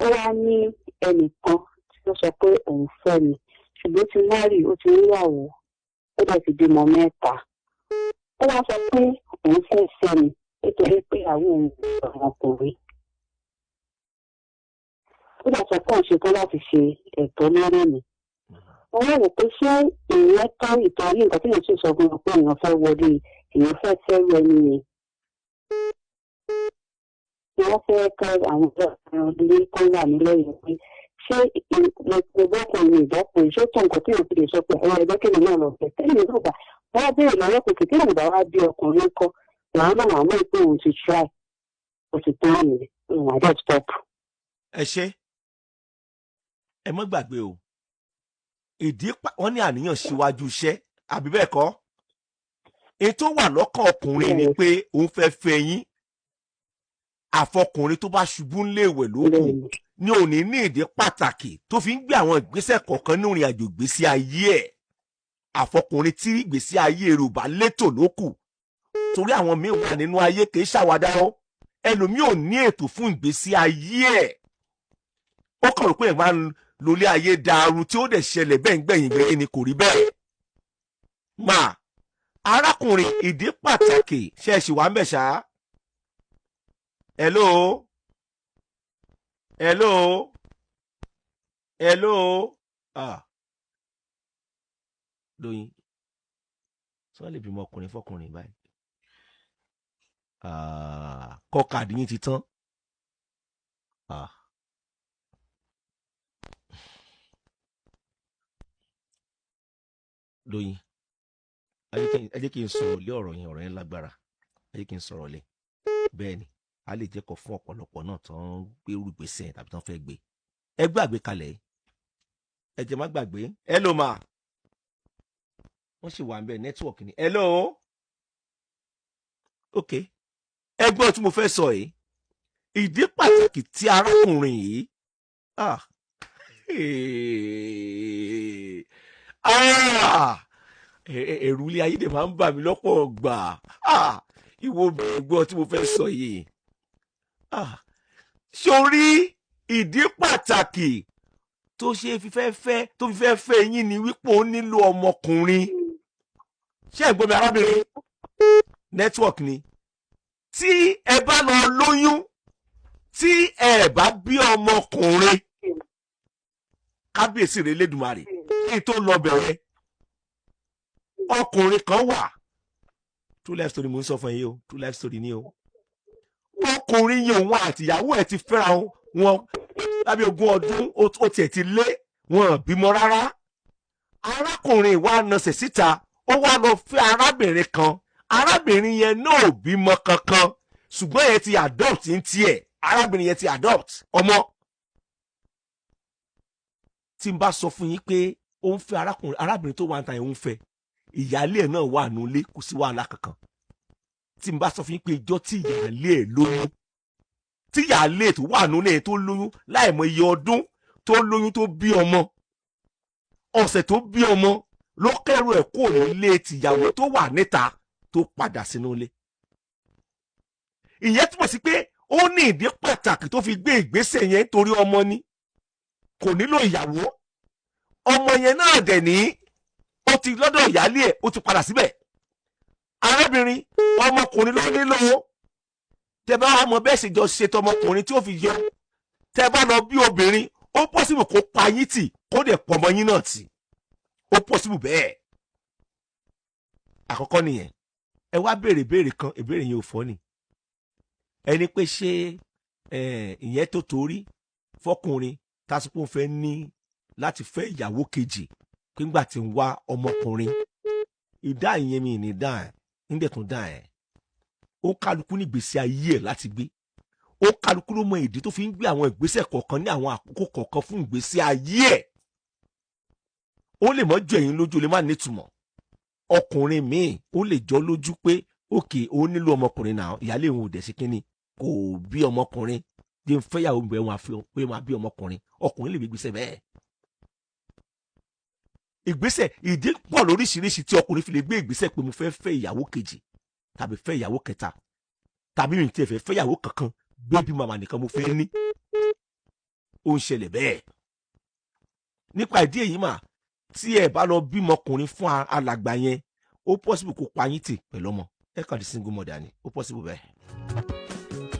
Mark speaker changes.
Speaker 1: ó wá ní ẹnìkan tí ó sọ pé òun fẹ́ mi ṣùgbọ́n ti márì ó ti níyàwó ó dẹ̀ ti bímọ 3. ó wá sọ pé òun fẹ́ mi nítorí pé ìyàwó òun ọmọkùnrin. ó dẹ̀ sọ pé òun ṣetán láti ṣe ẹ̀tọ́ lórí mi. wọ́n wá rò pé ṣé èèyàn tán ìtọ́rí nǹkan tí èèyàn sì sọ fún mi pé èèyàn fẹ́ wọlé èèyàn fẹ́ fẹ́rù ẹni yẹn. wọ́n fẹ́ ká àwọn ọ̀dọ́ ilé tó wà nílẹ̀ yìí pé ṣé ìgbọ́kùnrin ìdọ́kùnrin ṣó tó nǹkan tí èèyàn fi lè sọ pé ẹ̀rọ ẹgbẹ́kẹ̀lé náà lọ fẹ́ tẹ́lẹ̀ náà bá wọ́n béèrè lọ́wọ́ pé kìkì náà bá wá bí ọkùnrin kọ́ làwọn náà wọ́n mọ̀ pé òun ti try ó ti tán nìyẹn òun àjọ stop.
Speaker 2: ẹ ṣe ẹ mọ́ gbàgbé o wọ́n ní àníyàn síwájú iṣẹ́ àbí bẹ́ẹ̀ kọ́ èyí tó wà lọ́kàn ọkùnrin ni pé òun fẹ́ fẹ́ yín àfọkùnrin tó bá ṣubú ńléèwẹ̀ lókun ní òní ní ìdí pàtàkì tó fi ń gbé àwọn ìgbésẹ̀ kọ̀ọ̀kan ní ìrìn àjò ìgbésí ayé ẹ̀ àfọkùnrin tí ìgbésí ayé rẹ̀ ò bá létò lókù torí àwọn míì wà nínú ayé kì í ṣàwádà ó ẹlòmíì ò ní ètò fún ìgbésí ayé ẹ̀ ó kàn rò pé ẹ̀ máa ń lólé ayé dàrú tí ó dẹ̀ ṣẹlẹ̀ bẹ́ẹ̀ ń gbẹ̀yìn ni kò rí bẹ́ẹ̀ máa arákùnrin ìdí pàtàkì ṣe é ṣì wá ń bẹ̀ ṣá. Hello? Hello? Hello? Lóyin sọ lè bímọ ọkùnrin fọkùnrin báyìí kọ́ káàdì yín ti tán Lóyin ẹ jẹ́ kí n sọ̀rọ̀ lé ọ̀rọ̀ yẹn lágbára ẹ jẹ́ kí n sọ̀rọ̀ lé bẹ́ẹ̀ ni a lè jẹ́ kó fún ọ̀pọ̀lọpọ̀ náà tó ń gbé irúgbésẹ̀ tàbí tó ń fẹ́ gbé ẹ gbàgbé kalẹ̀ ẹ jẹ́ má gbàgbé hello ma wọ́n sì wà ń bẹ̀ nẹ́tíwọ̀kì ni hello ok ẹgbọ́n tí mo fẹ́ sọ yìí ìdí pàtàkì tí arákùnrin yìí ẹ̀rù ilé ayé dẹ̀ máa ń bà mí lọ́pọ̀ gbà ìwọ ẹgbọ́n tí mo fẹ́ sọ yìí sórí ìdí pàtàkì tó ṣe fífẹ́ fẹ́ yín ni wípé ó nílò ọmọkùnrin ṣé ẹ gbọ́ mi arábìnrin network ni tí ẹ bá lọ lóyún tí ẹ bá bí ọmọkùnrin kábíyèsí rẹ̀ Elédùmarè kí tó lọ bẹ̀rẹ̀ ọkùnrin kan wà true life story mo ń sọ fún yín o true life story ni o ọkùnrin yìí òun àtìyàwó ẹ̀ ti fẹ́ra wọn lábẹ́ 20 ọdún ó tiẹ̀ ti lé wọn bímọ rárá arákùnrin wa nasẹ̀ síta ó wá lọ fẹ́ arábìnrin kan arábìnrin yẹn náà ò bímọ kankan ṣùgbọ́n yẹn ti adopt ń tiẹ̀ arábìnrin yẹn ti adopt ọmọ tí n bá sọ fún yín pé ó ń fẹ́ arábìnrin tó wà ń ta yẹn ń fẹ́ ìyáálé ẹ̀ náà wà nulé kò sí wàhálà kankan tí n bá sọ fún yín pé ìjọ́ tí ìyáálé ẹ̀ lóyún tí ìyáálé tó wà nulé tó lóyún láìmọ̀ iye ọdún tó lóyún tó bí ọmọ ọ̀sẹ̀ tó bí ọmọ ló kẹ́rù ẹ̀ kó nílé tìyàwó tó wà níta tó padà sínú ilé. ìyẹn túmọ̀ sí pé ó ní ìdí pàtàkì tó fi gbé ìgbésẹ̀ yẹn torí ọmọ ni kò nílò ìyàwó ọmọ yẹn náà dẹ̀ ní ó ti lọ́dọ̀ ìyáálé ẹ̀ ó ti padà síbẹ̀ arábìnrin ọmọkùnrin ló nílò tẹ bá wà mọ bẹ́ẹ̀ sì jọ ṣètò ọmọkùnrin tí ó fi yọ tẹ bá lọ bí obìnrin ó pọ́sibù kó pa yín tì kó dẹ̀ pọ̀ ọmọ yín náà tì ó pọ́sibù bẹ́ẹ̀ àkọ́kọ́ nìyẹn ẹ wá béèrè kan ìbéèrè yẹn ò fọ́ ni ẹni pé ṣé ìyẹn tó torí fọkùnrin tásìkò fẹ́ ní láti fẹ́ ìyàwó kejì nígbà tí ń wá ọmọkùnrin ìdá ìyẹn mi ní dá ẹ̀ nígbà tó dá ẹ̀ ó kálukú ní ìgbésí ayé ẹ̀ láti gbé ó kálukú ló mọ ìdí tó fi ń gbé àwọn ìgbésẹ̀ kọ̀ọ̀kan ní àwọn àkókò kọ̀ọ̀kan fún ìgbésí ayé ẹ̀ ó lè mọ́ jọ ẹ̀yin lójú ó lè má nítumọ̀ ọkùnrin míì ó lè jọ lójú pé òkè ó nílò ọmọkùnrin náà ìyáálé òun ò dẹ̀ sí kínní kò bí ọmọkùnrin bí n fẹ́yàwó bẹ̀ wọn àfi pé máa bí ọmọkùnrin ọkùnrin lè gbé ìgbésẹ̀ bẹ́ẹ̀ ìgbésẹ̀ ìdí pọ̀ lóríṣiríṣi tí ọkùnrin fi lè gbé ìgbésẹ̀ pé mo fẹ́ fẹ́ ìyàwó kejì tàbí fẹ́ ìyàwó kẹta tàbí mi tiẹ̀ fẹ́ ìyàwó kankan bébí màmá nìkan mo fẹ́ ní ó ń ṣẹlẹ̀ bẹ́ẹ̀. Nípa ìdí èyí mà, tí ẹ bá lọ bímọ ọkùnrin fún alàgbà yẹn, ó possible kó pa yín tì pẹ̀lú ọmọ. Ẹ kàn di single mother ni, ó possible bẹ́ẹ̀.